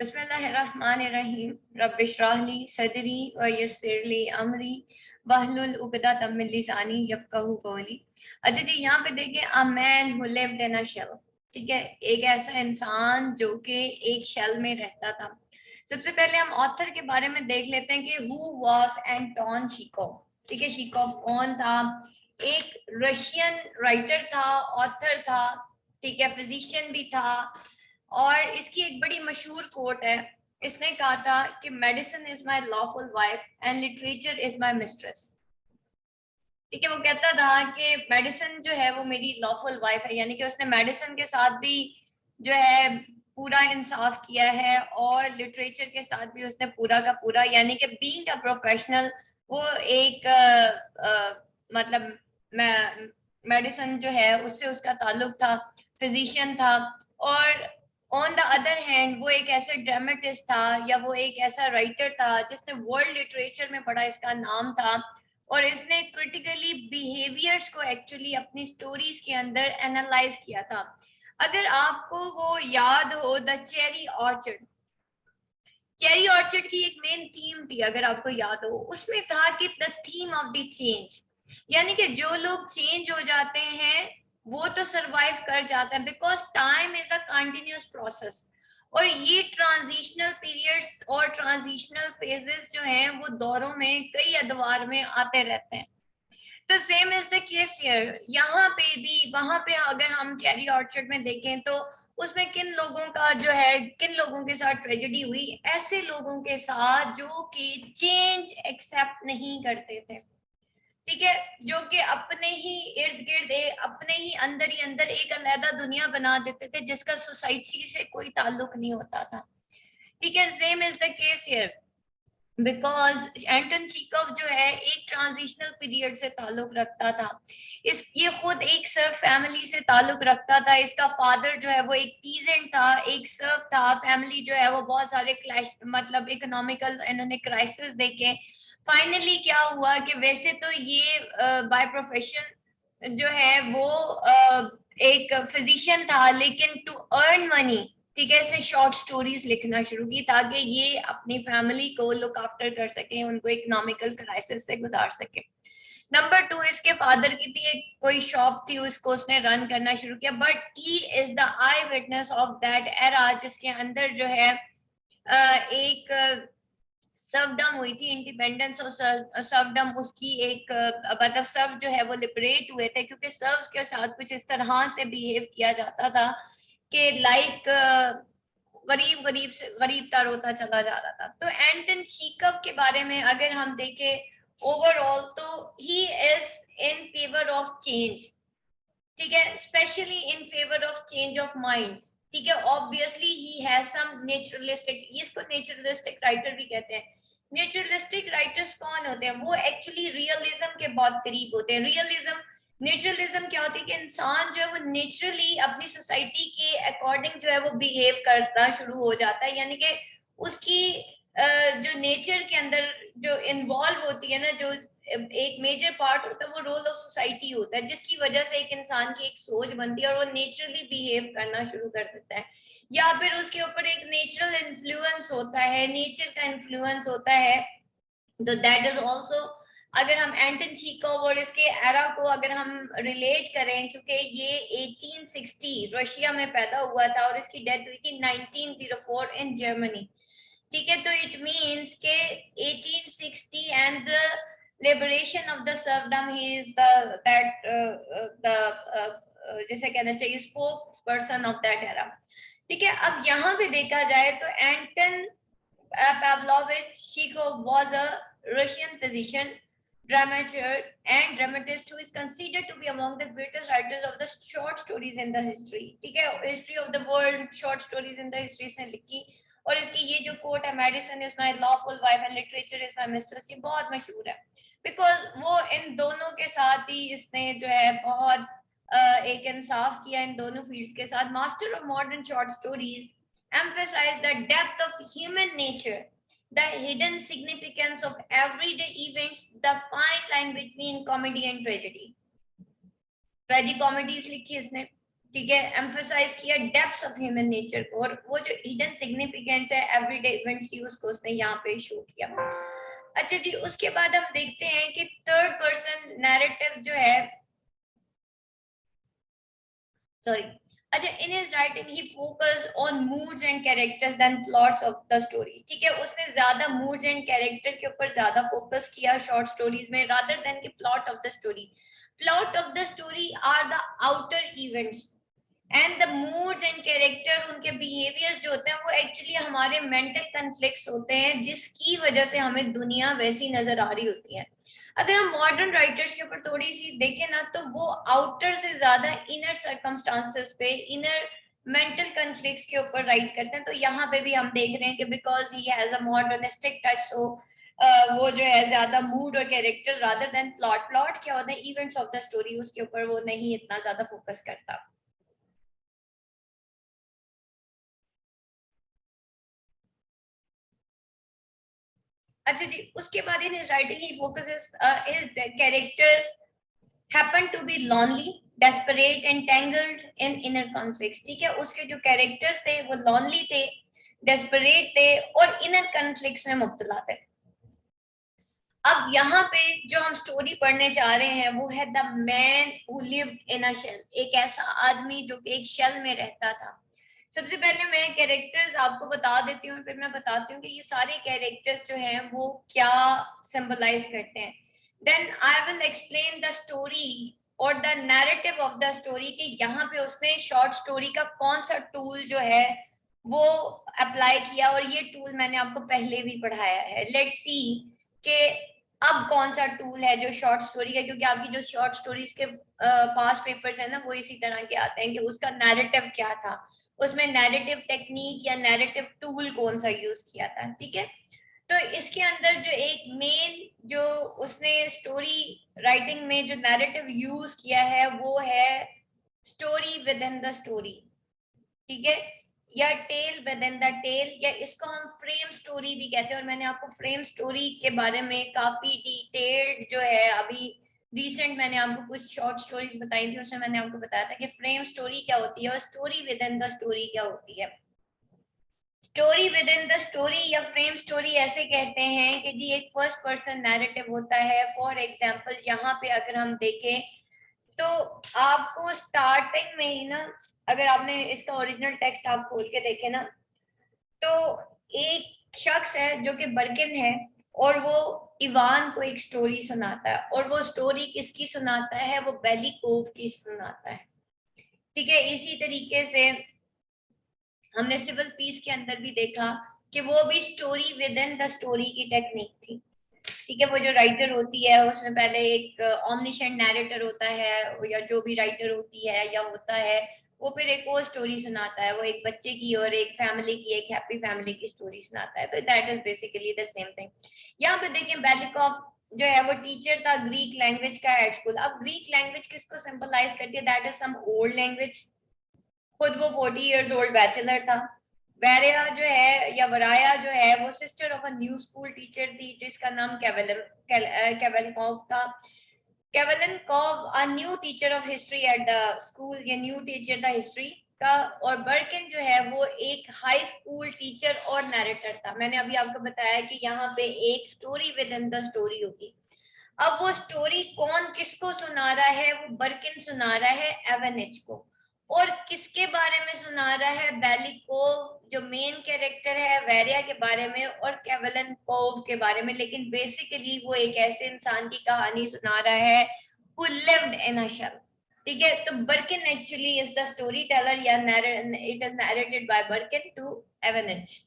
बिस्मिल्लाहिर्रहमानिर्रहीम रब्बिश्रह ली सदरी व यस्सिर ली अमरी वहलुल उक़दतम मिन लिसानी यफ़क़हू क़ौली। अच्छा जी, यहाँ पे देखिए, a man who lived in a shell. ठीक है, एक ऐसा इंसान जो कि एक शेल में रहता था। सबसे पहले हम ऑथर के बारे में देख लेते हैं कि हु वाज एंटोन चीखोव। ठीक है, चीखोव कौन था? एक रशियन राइटर था, ऑथर था, ठीक है, फिजिशियन भी था। और इसकी एक बड़ी मशहूर कोट है। इसने कहा था कि medicine is my lawful wife and literature is my mistress. ठीक है, वो कहता था कि मेडिसिन जो है वो मेरी लॉफुल वाइफ है, यानी कि उसने मेडिसिन के साथ भी जो है पूरा इंसाफ किया है, और लिटरेचर के साथ भी उसने पूरा का पूरा, यानी कि बीइंग अ प्रोफेशनल, वो एक मतलब मेडिसिन जो है उससे उसका ताल्लुक था, फिजिशियन था। और ऑन द अदर हैंड वो एक ऐसा ड्रामेटिस्ट था, या वो एक ऐसा राइटर था जिसने वर्ल्ड लिटरेचर में बड़ा इसका नाम था, और इसने क्रिटिकली बिहेवियर्स को एक्चुअली अपनी स्टोरीज के अंदर एनालाइज किया था। अगर आपको वो याद हो, the cherry orchard, cherry orchard की एक मेन थीम थी, अगर आपको याद हो, उसमें था कि the theme of the change, यानी कि जो लोग चेंज हो जाते हैं वो तो सरवाइव कर जाते हैं, because time is a continuous process. और ये ट्रांजिशनल पीरियड्स और ट्रांजिशनल फेजेस जो हैं वो दौरों में, कई अदवार में आते रहते हैं। तो same is the case here, यहाँ पे भी, वहां पे अगर हम चेरी ऑर्चर्ड में देखें तो उसमें किन लोगों का जो है, किन लोगों के साथ ट्रेजेडी हुई? ऐसे लोगों के साथ जो कि चेंज एक्सेप्ट नहीं करते थे। ठीक है, जो कि अपने ही इर्द गिर्द, अपने ही अंदर एक अलग दुनिया बना देते थे जिसका सोसाइटी से कोई ताल्लुक नहीं होता था। ठीक है, same is the case here, because Anton Chekhov जो है एक ट्रांजिशनल पीरियड से ताल्लुक रखता था। ये खुद एक सर्व फैमिली से ताल्लुक रखता था। इसका फादर जो है वो एक पीजेंट था, एक सर्व था। फैमिली जो है वो बहुत सारे क्लैश, मतलब इकोनॉमिकल इन्होंने क्राइसिस देखे। फाइनली क्या हुआ कि वैसे तो ये बाय प्रोफेशन जो है वो एक फिजिशियन था, लेकिन टू अर्न मनी, ठीक है, इसने शॉर्ट स्टोरीज लिखना शुरू की ताकि ये अपनी फैमिली को लुक आफ्टर कर सके, उनको इकोनॉमिकल क्राइसिस से गुजार सके। नंबर टू, इसके फादर की थी एक कोई शॉप थी, उसको उसने रन करना शुरू किया, but he is the I witness of that era, जिसके अंदर जो है एक सर्वडम हुई थी, इंडिपेंडेंस और सर्वडम, उसकी एक मतलब सर्व जो है वो लिबरेट हुए थे, क्योंकि सर्व्स के साथ कुछ इस तरह से बिहेव किया जाता था कि लाइक गरीब गरीब से गरीब तर होता चला जा रहा था। तो एंटन चीकव के बारे में अगर हम देखें ओवरऑल, तो he is in favour of change. ठीक है, specially in favour of change of minds. ठीक है, obviously he has some naturalistic, इसको नेचुरलिस्टिक राइटर भी कहते हैं। नेचुरलिस्टिक राइटर्स कौन होते हैं? वो एक्चुअली रियलिज्म के बहुत करीब होते हैं। रियलिज्म, नेचुरलिज्म क्या होती है कि इंसान जो है वो नेचुरली अपनी सोसाइटी के अकॉर्डिंग जो है वो बिहेव करना शुरू हो जाता है, यानी कि उसकी जो नेचर के अंदर जो इन्वॉल्व होती है ना, जो एक मेजर पार्ट होता है, वो रोल ऑफ सोसाइटी होता है, जिसकी वजह से एक इंसान की एक सोच बनती है और वो नेचुरली बिहेव करना शुरू कर देता है, या फिर उसके ऊपर एक नेचुरल इन्फ्लुएंस होता है, नेचर का इन्फ्लुएंस होता है। तो दैट इज ऑल्सो, अगर हम एंटन चीकोव और इसके एरा को अगर हम रिलेट करें, क्योंकि ये 1860 रशिया में पैदा हुआ था और इसकी डेथ हुई थी 1904 इन जर्मनी। ठीक है, तो इट मींस के 1860 and the liberation of the serfdom, he is the that जैसे कहना चाहिए spokesperson of that era. ठीक है, अब यहाँ पे देखा जाए तो एंटन Pavlovich Chekhov was a Russian physician, dramaturg, and dramatist who is considered to be among the greatest writers of the short stories in the history. ठीक है, history of the world, short stories in the history इसने लिखी। और इसकी ये जो coat है, medicine is my lawful wife and literature is my mistress, ये बहुत मशहूर है, बिकॉज वो इन दोनों के साथ ही इसने जो है बहुत एक इंसाफ किया इन दोनों फील्ड्स के साथ। Master of modern short stories emphasize the depth of human nature, the hidden significance of everyday events, the fine line between comedy and tragedy. Tragic comedies लिखी इसने, ठीक है, एम्फसाइज किया डेप्थ्स ऑफ ह्यूमन नेचर को, और वो जो hidden significance है एवरीडे इवेंट्स की उसको उसने यहाँ पे शो किया। अच्छा जी, उसके बाद हम देखते हैं कि थर्ड पर्सन नैरेटिव जो है, sorry, अच्छा, in his writing he focused on moods and characters than plots of the story। ठीक है, उसने ज्यादा moods and character के ऊपर ज्यादा फोकस किया शॉर्ट स्टोरीज में, rather than the plot of the story। plot of the story are the outer events and the moods and character, उनके बिहेवियर्स जो होते हैं वो एक्चुअली हमारे मेंटल कन्फ्लिक्ट्स होते हैं, जिसकी वजह से हमें दुनिया वैसी नजर आ रही होती है। अगर हम मॉडर्न राइटर्स के ऊपर थोड़ी सी देखें ना, तो वो आउटर से ज्यादा इनर सर्कमस्टांसेस पे, इनर मेंटल कन्फ्लिक्ट्स के ऊपर राइट करते हैं। तो यहाँ पे भी हम देख रहे हैं कि because he has a modernistic touch, so वो जो है ज्यादा मूड और character rather than plot. Plot क्या होता है, इवेंट्स ऑफ द स्टोरी, उसके ऊपर वो नहीं इतना ज्यादा फोकस करता। अच्छा जी, उसके बाद इन his writing he focuses his characters happen to be lonely, desperate and tangled in inner conflicts। ठीक है, उसके जो कैरेक्टर्स थे वो लॉनली थे, डेस्परेट थे और इनर कॉन्फ्लिक्ट्स में मुब्तला थे। अब यहाँ पे जो हम स्टोरी पढ़ने जा रहे हैं वो है the man who lived in a shell, एक ऐसा आदमी जो कि एक शेल में रहता था। सबसे पहले मैं कैरेक्टर्स आपको बता देती हूँ, फिर मैं बताती हूँ कि ये सारे कैरेक्टर्स जो हैं वो क्या सिंबलाइज करते हैं। Then I will explain the story और the narrative of the story, कि यहाँ पे उसने शॉर्ट स्टोरी का कौन सा टूल जो है वो अप्लाई किया, और ये टूल मैंने आपको पहले भी पढ़ाया है। लेट्स सी कि अब कौन सा टूल है जो शॉर्ट स्टोरी का, क्योंकि आपकी जो शॉर्ट स्टोरीज के पास्ट पेपर्स है ना वो इसी तरह के आते हैं कि उसका नैरेटिव क्या था, उसमें नैरेटिव टेक्निक या नैरेटिव टूल कौन सा यूज किया था। ठीक है, तो इसके अंदर जो एक मेन जो उसने स्टोरी राइटिंग में जो नैरेटिव यूज किया है वो है story within the story. ठीक है, या tale within the tale, या इसको हम फ्रेम स्टोरी भी कहते हैं। और मैंने आपको फ्रेम स्टोरी के बारे में काफी डिटेल्ड जो है अभी रिसेंट मैंने आपको कुछ शॉर्ट स्टोरीज बताई थी, उसमें मैंने आपको बताया था कि फ्रेम स्टोरी क्या होती है और story within the story क्या होती है। Story within the story या फ्रेम स्टोरी ऐसे कहते हैं कि जी एक फर्स्ट पर्सन नैरेटिव होता है। फॉर एग्जांपल यहाँ पे अगर हम देखें तो आपको स्टार्टिंग में ही ना, अगर आपने इसका ओरिजिनल टेक्स्ट आप खोल के देखे ना, तो एक शख्स है जो कि बर्किन है, और वो इवान को एक स्टोरी सुनाता है, और वो स्टोरी किसकी सुनाता है, वो बेलिकोव की सुनाता है। ठीक है, इसी तरीके से हमने सिविल पीस के अंदर भी देखा कि वो भी story within the story की टेक्निक थी। ठीक है, वो जो राइटर होती है उसमें पहले एक ऑमनिशेंट नैरेटर होता है, या जो भी राइटर होती है या होता है, वो फिर एक और स्टोरी सुनाता है, वो एक बच्चे की और एक फैमिली की, एक हैप्पी फैमिली की स्टोरी सुनाता है। तो that is basically the same thing. यहाँ पे देखिए बेलिकॉफ जो है वो टीचर था ग्रीक लैंग्वेज का एट स्कूल। अब ग्रीक लैंग्वेज किसको सिंबलाइज करती है, that is some old language. खुद वो 40 years old बैचलर था। वैरिया जो है या वराया जो है वो sister of a new school teacher थी जिसका नाम केवेलकॉव था। Kovalenko a new teacher of history at the school, या न्यू टीचर था हिस्ट्री का। और बर्किन जो है वो एक हाई स्कूल टीचर और नैरेटर था। मैंने अभी आपको बताया कि यहाँ पे एक story within the story होगी। अब वो स्टोरी कौन किसको सुना रहा है, वो बर्किन सुना रहा है एवेनिच को। और किसके बारे में सुना रहा है, बेलिकोव जो मेन कैरेक्टर है वेरिया के बारे में, और केवलन कोव के बारे में। लेकिन बेसिकली वो एक ऐसे इंसान की कहानी सुना रहा है who lived in a shell। ठीक है, तो Burkin actually is the story teller, या it is narrated by Burkin to Ivanych.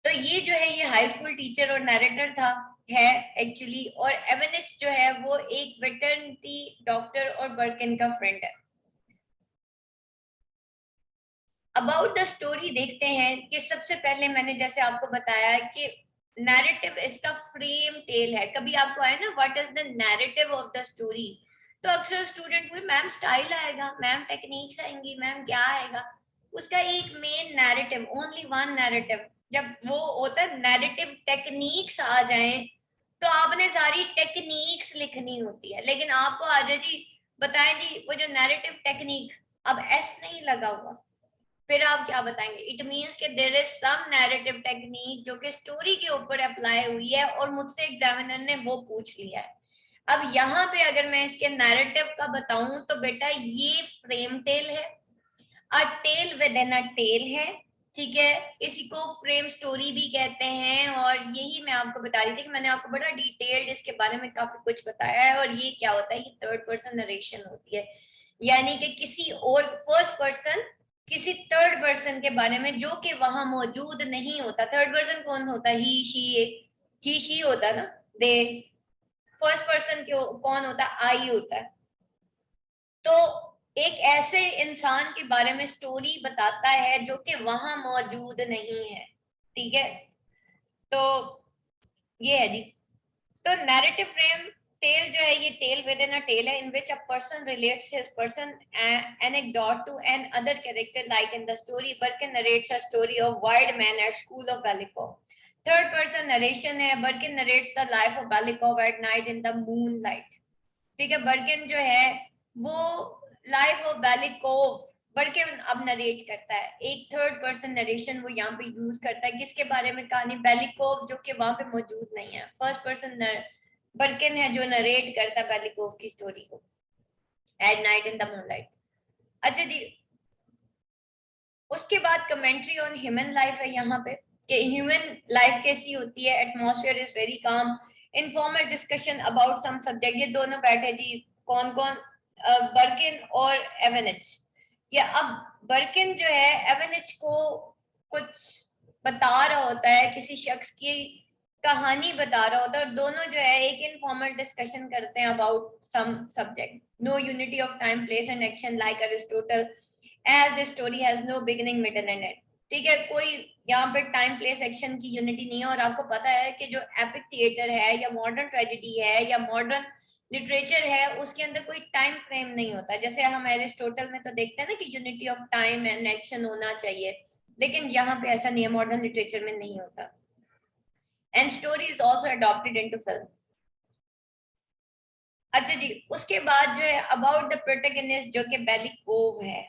तो ये जो है ये हाई स्कूल टीचर और नैरेटर था है एक्चुअली, और एवेनिस जो है वो एक वेटरनरी डॉक्टर और बर्किन का फ्रेंड है। अबाउट द स्टोरी देखते हैं कि सबसे पहले मैंने जैसे आपको बताया कि नैरेटिव इसका फ्रेम टेल है। कभी आपको आए ना what is the narrative of the story, तो अक्सर स्टूडेंट को मैम स्टाइल आएगा, मैम टेक्निक्स आएंगी, मैम क्या आएगा। उसका एक main narrative, only one narrative. जब वो होता है नैरेटिव टेक्निक्स आ जाए तो आपने सारी टेक्निक्स लिखनी होती है। लेकिन आपको आज जी बताएं जी वो जो नैरेटिव टेक्निक अब एस नहीं लगा हुआ, फिर आप क्या बताएंगे? इट मीन्स कि there is some narrative technique जो कि स्टोरी के ऊपर अप्लाई हुई है और मुझसे एग्जामिनर ने वो पूछ लिया है। अब यहाँ पे अगर मैं इसके नैरेटिव का बताऊं तो बेटा ये फ्रेम टेल है, a tale within a tale है, ठीक है। इसी को फ्रेम स्टोरी भी कहते हैं, और यही मैं आपको बता रही थी कि मैंने आपको बड़ा डिटेल्ड इसके बारे में काफी कुछ बताया है। और ये क्या होता है, ये थर्ड पर्सन नरेशन होती है, यानी कि किसी और फर्स्ट पर्सन किसी थर्ड पर्सन के बारे में जो कि वहां मौजूद नहीं होता। थर्ड पर्सन कौन होता है? ही शी होता है ना, दे। फर्स्ट पर्सन कौन होता है? आई होता है। तो एक ऐसे इंसान के बारे में स्टोरी बताता है जो कि वहां मौजूद नहीं है, ठीक है। तो ये है जी। तो नैरेटिव फ्रेम टेल जो है, ये tale within a tale है in which a person relates his person anecdote to an other character, like in the story Birkin narrates a story of wild man at school of Balikov. Third person narration है, Burkin narrates the life of Belikov at night in the moonlight, ठीक है। बर्किन जो है वो life of बालिकोव, बर्किन अब narrate करता है, एक थर्ड पर्सन नरेशन वो यहाँ पे यूज करता है। किसके बारे में? कहानी बालिकोव जो कि वहां पे मौजूद नहीं है। फर्स्ट पर्सन बर्किन है जो नरेट करता है बालिकोव की स्टोरी को eight night in the moonlight. अच्छा जी, उसके बाद कमेंट्री ऑन ह्यूमन लाइफ है यहाँ पे, कि ह्यूमन लाइफ कैसी होती है। Atmosphere is very calm, informal discussion about some subject. ये दोनों बैठे जी, कौन कौन? बर्किन और एवेनिच। या अब बर्किन जो है एवेनिच को कुछ बता रहा होता है, किसी शख्स की कहानी बता रहा होता है, और दोनों जो है एक इनफॉर्मल डिस्कशन करते हैं about some subject. No unity of time place and action like Aristotle, as the story has no beginning middle and end, ठीक है। कोई यहाँ पे टाइम प्लेस एक्शन की यूनिटी नहीं है। और आपको पता है कि जो एपिक थिएटर है या मॉडर्न ट्रेजेडी है या मॉडर्न लिटरेचर है, उसके अंदर कोई टाइम फ्रेम नहीं होता। जैसे हम एरिस्टोटल में तो देखते हैं ना कि unity of time and action होना चाहिए, लेकिन यहाँ पे ऐसा नहीं है, मॉडर्न लिटरेचर में नहीं होता। And story is also adopted into film. अच्छा जी, उसके बाद जो है अबाउट द प्रोटेगनिस्ट जो कि बेलिकोव है,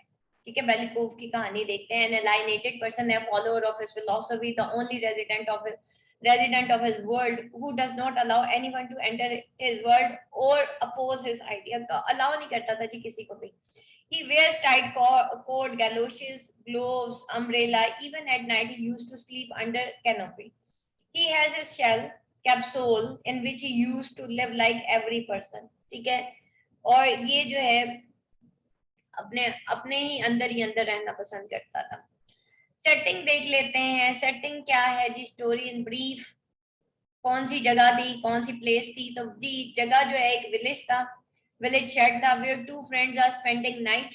ठीक है। बेलिकोव की कहानी देखते हैं। एन एलाइनेटेड पर्सन है, follower of his philosophy, the only resident of his world who does not allow anyone to enter his world or oppose his idea। का अलाउ नहीं करता था जी किसी को भी। He wears tight coat, galoshes, gloves, umbrella. Even at night, he used to sleep under canopy. He has a shell capsule in which he used to live like every person, ठीक है। और ये जो है अपने अपने ही अंदर रहना पसंद करता था। सेटिंग देख लेते हैं। सेटिंग क्या है जी? Story in brief. कौन सी जगह थी, कौन सी प्लेस थी? तो जी जगह जो है एक विलेज था, विलेज शेड था, where two friends are spending night.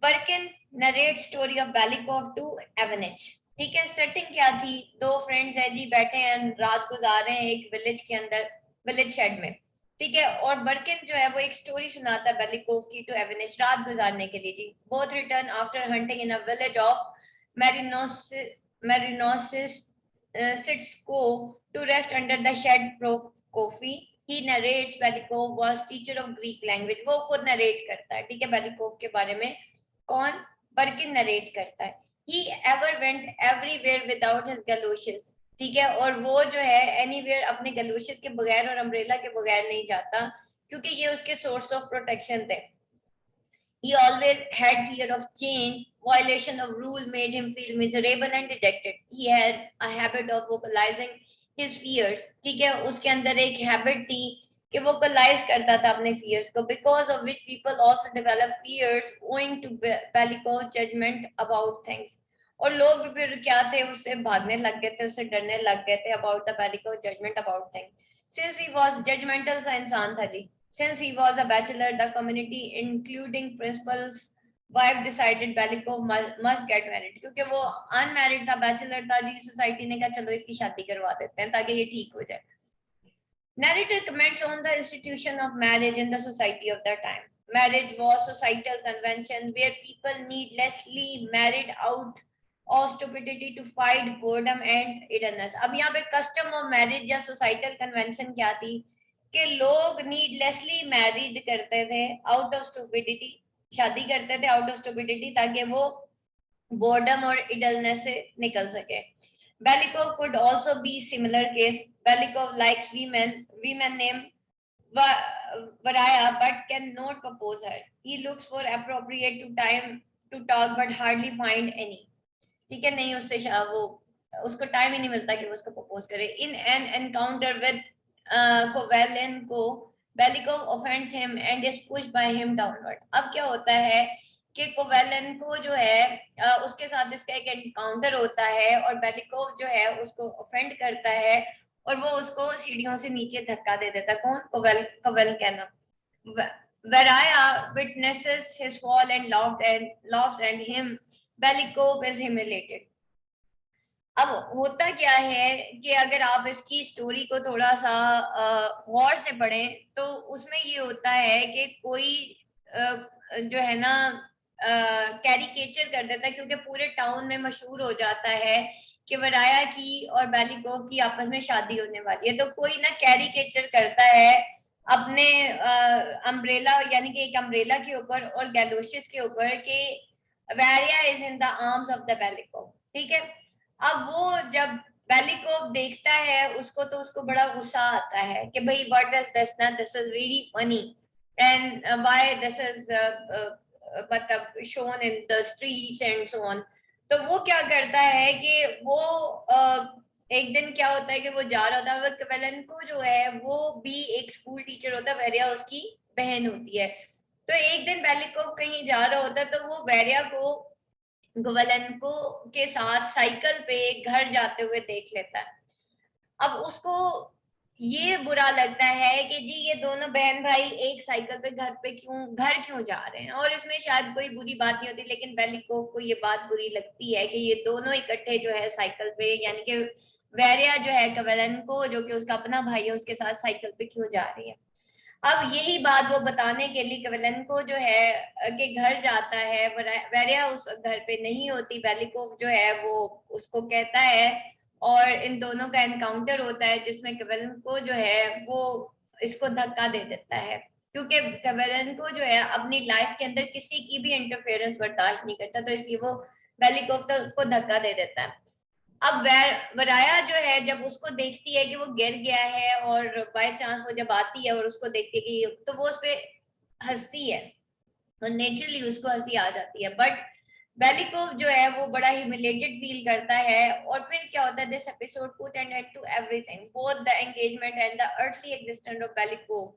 Burkin narrate story of Belikov to Ivanych, ठीक है। सेटिंग क्या थी? दो फ्रेंड्स हैं जी, बैठे हैं, रात गुजार रहे हैं एक विलेज के अंदर, विलेज शेड में, ठीक है। और बर्किन जो है वो एक स्टोरी सुनाता है बेलिकोव की टू एवेनिच रात गुजारने के लिए जी। Both return after hunting in a village of Mironositskoye to rest under the shed Prokofy. He narrates Belikov was teacher of Greek language. वो खुद नरेट करता है, ठीक है, बेलिकोव के बारे में। कौन? बर्किन नरेट करता है। He ever went everywhere without his galoshes, ठीक है। और वो जो है एनीवेयर अपने गलोशेस के बगैर और अम्ब्रेला के बगैर नहीं जाता, क्योंकि ये उसके सोर्स ऑफ प्रोटेक्शन थे। He always had fear of change. Violation of rule made him feel miserable and dejected. He had a habit of vocalizing his fears. ठीक है, उसके अंदर एक हैबिट थी कि vocalize करता था अपने fears को, because of which people also develop fears owing to Baliko's judgment about things. और लोग भी फिर क्या थे, उससे भागने लग गए थे, उससे डरने लग गए थे about the Baliko's judgment about things. Since he was judgmental सा इंसान था जी, since he was a bachelor, the community, including principal's wife, decided Belikov must get married. क्योंकि वो unmarried था, bachelor था जी, सोसाइटी ने कहा चलो इसकी शादी करवा देते हैं ताकि ये ठीक हो जाए। Narrator comments on the institution of marriage in the society of that time. Marriage was societal convention where people needlessly married out of stupidity to fight boredom and idleness. अब यहाँ पे custom of marriage या societal convention क्या थी कि लोग needlessly married करते थे आउट ऑफ स्टूपिडिटी, शादी करते थे आउट ऑफ स्टुपिडिटी, ताकि वो बोर्डम और इडलनेस से निकल सके. Belikov could also be similar case. Belikov likes women named Varaya, but cannot propose her. He looks for appropriate to time to talk, but hardly find any. ठीक है, नहीं उससे वो उसको टाइम ही नहीं मिलता कि वो उसको प्रपोज करे. In an encounter with Kovalenko, Belikov offends him and is pushed by him downward. अब क्या होता है कि कोवेलेंको जो है उसके साथ इसका एक एनकाउंटर होता है और Belikov जो है उसको ऑफेंड करता है और वो उसको सीढ़ियों से नीचे धक्का दे देता. कौन? कोवेल कहना. Varaya witnesses his fall and laughs and him. Belikov is humiliated. अब होता क्या है कि अगर आप इसकी स्टोरी को थोड़ा सा गौर से पढ़ें तो उसमें ये होता है कि कोई जो है ना कैरिकेचर कर देता है, क्योंकि पूरे टाउन में मशहूर हो जाता है कि वराया की और बेलिकोव की आपस में शादी होने वाली है. तो कोई ना कैरिकेचर करता है अपने अम्ब्रेला, यानी कि एक अम्ब्रेला के ऊपर और गैलोशियस के ऊपर कि Varya is in the arms of the Belikov. ठीक है, अब वो जब बेलिकोव देखता है उसको तो उसको बड़ा गुस्सा आता है कि भाई व्हाट इज दिस, ना this is really funny and why this is मतलब shown in the streets and so on. तो वो क्या करता है कि वो एक दिन क्या होता है कि वो जा रहा होता है, वो कोवेलेंको जो है वो भी एक स्कूल टीचर होता है, वेरिया उसकी बहन होती है. तो एक दिन बेलिकोव कहीं जा रहा होता है तो वो वेरिया को कोवेलेंको के साथ साइकिल पे घर जाते हुए देख लेता है. अब उसको ये बुरा लगता है कि जी ये दोनों बहन भाई एक साइकिल पे घर क्यों जा रहे हैं, और इसमें शायद कोई बुरी बात नहीं होती, लेकिन बेलिकोव को ये बात बुरी लगती है कि ये दोनों इकट्ठे जो है साइकिल पे, यानी कि वेरिया जो है कोवेलेंको जो कि उसका अपना भाई है उसके साथ साइकिल पे क्यों जा रही है. अब यही बात वो बताने के लिए कोवेलेंको जो है के घर जाता है. वेरिया उस घर पे नहीं होती. बेलिकोव जो है वो उसको कहता है और इन दोनों का एनकाउंटर होता है जिसमें कोवेलेंको जो है वो इसको धक्का दे देता है, क्योंकि कोवेलेंको जो है अपनी लाइफ के अंदर किसी की भी इंटरफेरेंस बर्दाश्त नहीं करता, तो इसलिए वो बेलिकोव को धक्का दे देता है. अब वराया जो है जब उसको देखती है कि वो गिर गया है और बाय चांस वो जब आती है और उसको देखती है कि, तो वो उस पे हंसती है और नेचुरली उसको हंसी आ जाती है. बट बेलिकोव जो है वो बड़ा ह्यूमिलेटेड फील करता है. और फिर क्या होता है, this episode put an end to everything, both the engagement and the earthly existence of Belikov.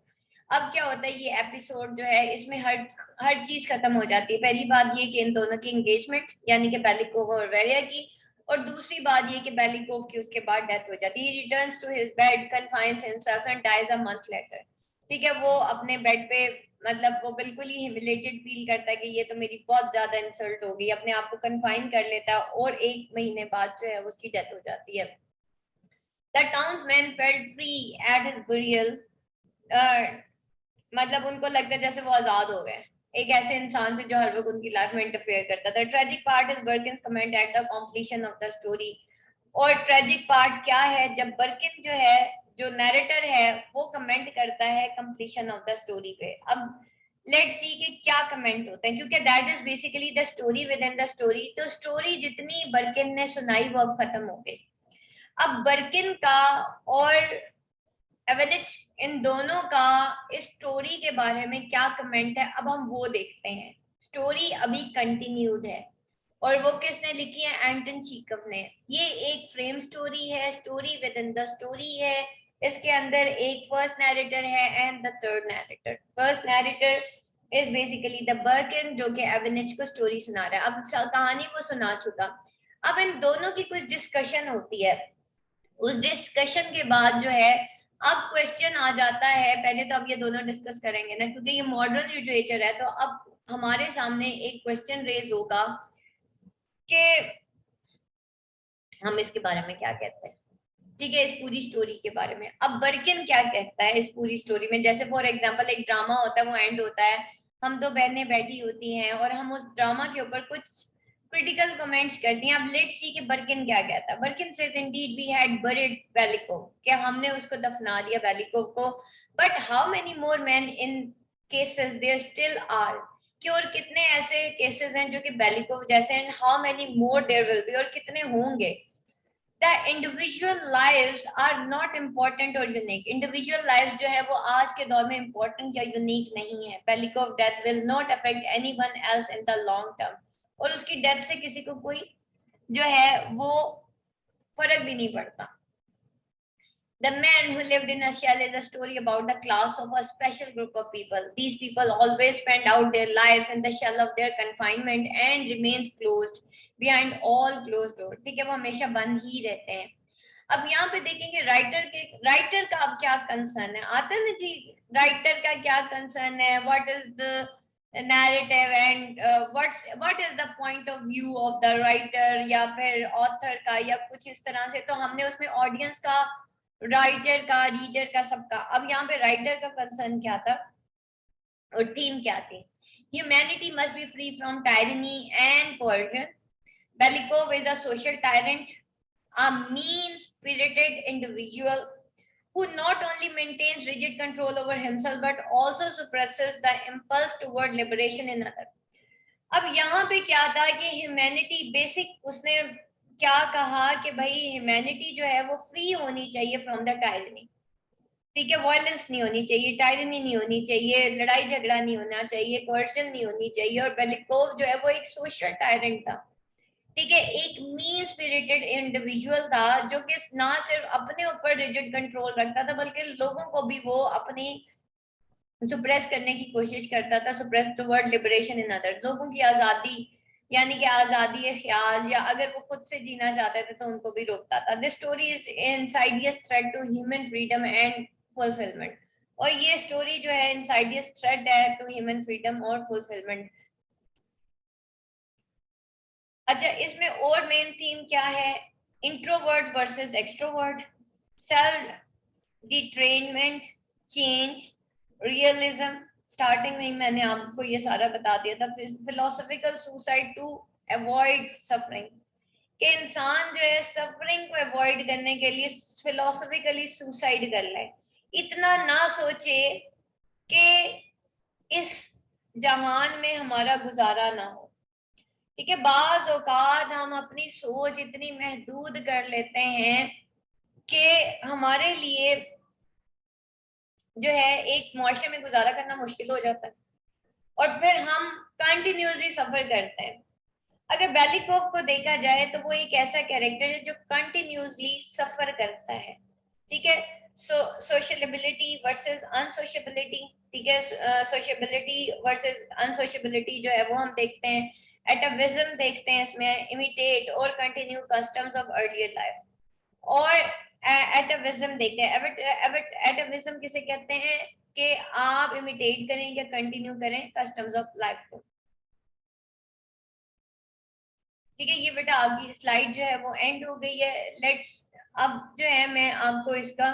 अब क्या होता है, ये एपिसोड जो है इसमें हर चीज खत्म हो जाती है. पहली बात ये कि इन दोनों की एंगेजमेंट, यानी कि बेलिकोव और वेरिया की, और दूसरी बात ये कि बेलिकोव की उसके बाद डेथ हो जाती है. He returns to his bed, confines himself and dies a month later. ठीक है, वो अपने बेड पे मतलब वो बिल्कुल ही ह्यूमिलेटेड फील करता है कि ये तो मेरी बहुत ज्यादा इंसल्ट हो गई, अपने आप को कन्फाइन कर लेता है और 1 महीने बाद जो है उसकी डेथ हो जाती है. The townsmen felt free at his burial. मतलब उनको लगता है जैसे वो आजाद हो गए एक ऐसे इंसान से जो हर वक्त उनकी लाइफ में इंटरफेयर करता था. Tragic part is Burkin's comment at the completion of the story. और ट्रेजिक पार्ट क्या है, जब बर्किन जो है, जो नैरेटर है, वो कमेंट करता है कंप्लीशन ऑफ द स्टोरी पे. अब लेट्स सी कि क्या कमेंट होता है, क्योंकि that is basically the story within the story. तो स्टोरी जितनी बर्किन ने सुनाई वो अब खत्म हो गई. अब बर्किन का और एवेनिच, इन दोनों का इस स्टोरी के बारे में क्या कमेंट है, अब हम वो देखते हैं. स्टोरी अभी कंटिन्यूड है और वो किसने लिखी है, एंटन चीकव ने. ये एक फ्रेम स्टोरी है, story within the story है. इसके अंदर एक फर्स्ट नैरेटर है and the third narrator. First narrator is basically the Burkin जो कि एवेनिच को स्टोरी सुना रहा है. अब कहानी वो सुना चुका. अब इन दोनों की कुछ डिस्कशन होती है. उस डिस्कशन के बाद जो है अब क्वेश्चन आ जाता है. पहले तो अब ये दोनों डिस्कस करेंगे ना, क्योंकि ये मॉडर्न लिटरेचर है, तो अब हमारे सामने एक क्वेश्चन रेज होगा कि हम इसके बारे में क्या कहते हैं. ठीक है, इस पूरी स्टोरी के बारे में अब बर्किन क्या कहता है इस पूरी स्टोरी में. जैसे फॉर एग्जांपल एक ड्रामा होता है, वो एंड होता है, हम दो बहनें बैठी होती हैं और हम उस ड्रामा के ऊपर कुछ क्रिटिकल कमेंट्स करती हैं. अब लेट्स सी कि बर्किन क्या कहता है. Burkin says indeed we had buried Belikov, क्या हमने उसको दफना दिया बेलिकोव को. But how many more men in cases there still are. कि और कितने ऐसे केसेस हैं जो कि बेलिकोव जैसे हैं, how many more there will be, और कितने होंगे। The individual lives are not important और यूनिक। इंडिविजुअल लाइव्स जो है वो आज के दौर में इम्पोर्टेंट या यूनिक नहीं है। Belikov death will not affect anyone else in the long term, और उसकी डेथ से किसी को कोई जो है वो फर्क भी नहीं पड़ता। The Man Who Lived in a Shell is a story about the class of a special group of people. These people always spend out their lives in the shell of their confinement and remains closed behind all closed doors. ठीक है, वो हमेशा बंद ही रहते हैं। अब यहाँ पे देखेंगे राइटर का अब क्या कंसर्न है, आता है ना जी, राइटर का क्या कंसर्न है, what is the narrative and what is the point of view of the writer या फिर ऑथर का, या कुछ इस तरह से। तो हमने उसमें ऑडियंस का, राइटर का, रीडर का, सबका। अब यहाँ पे राइटर का कंसर्न क्या था और थीम क्या थी? Humanity must be free from tyranny and coercion. Belikov is a social tyrant, a mean-spirited individual who not only maintains rigid control over himself but also suppresses the impulse toward liberation in others. अब यहाँ पे क्या था कि humanity basic, उसने क्या कहा कि भाई ह्यूमैनिटी जो है वो फ्री होनी चाहिए फ्रॉम द टायरनी। ठीक है, वायलेंस नहीं होनी चाहिए, टायरनी नहीं होनी चाहिए, लड़ाई झगड़ा नहीं होना चाहिए, कोercion नहीं होनी चाहिए। और बेलिकोव जो है वो एक सोशल टायरेंट था। ठीक है, एक मीन स्पिरिटेड इंडिविजुअल था जो कि ना सिर्फ अपने ऊपर रिजिड कंट्रोल रखता था बल्कि लोगों को भी वो अपनी सुप्रेस करने की कोशिश करता था, suppress toward liberation in other, लोगों की आजादी, यानी कि आजादी ख्याल, या अगर वो खुद से जीना चाहते थे तो उनको भी रोकता था। This story is insidious threat to human freedom and fulfilment. और ये स्टोरी जो है इनसाइडियस थ्रेट है टू ह्यूमन फ्रीडम और फुलफिलमेंट। अच्छा, इसमें और मेन थीम क्या है? Introvert versus extrovert, self detriment, change, realism. Starting में ही मैंने आपको ये सारा बता दिया था। Philosophical suicide to avoid suffering, कि इंसान जो है सफरिंग को अवॉइड करने के लिए फिलोसफिकली सुसाइड कर ले। इतना ना सोचे कि इस जहान में हमारा गुजारा ना हो। ठीक है, बाज औकात हम अपनी सोच इतनी महदूद कर लेते हैं कि हमारे लिए जो है एक मुआशरे में गुजारा करना मुश्किल हो जाता है, और फिर हम कंटिन्यूसली सफर करते हैं। अगर बेलिकोव को देखा जाए तो वो एक ऐसा कैरेक्टर है जो कंटिन्यूसली सफर करता है। ठीक है, सोशलिबिलिटी वर्सेस अनसोशेबिलिटी। ठीक है, सोशेबिलिटी वर्सेस अनसोशेबिलिटी जो है वो हम देखते हैं। एटाविज्म देखते हैं इसमें, इमिटेट और continue customs of earlier life. और एटाविज्म देखते हैं। एटाविज्म किसे कहते हैं? कि आप इमिटेट करें या कंटिन्यू करें कस्टम्स ऑफ लाइफ को। ठीक है, ये बेटा आपकी स्लाइड जो है वो एंड हो गई है। लेट्स, अब जो है मैं आपको इसका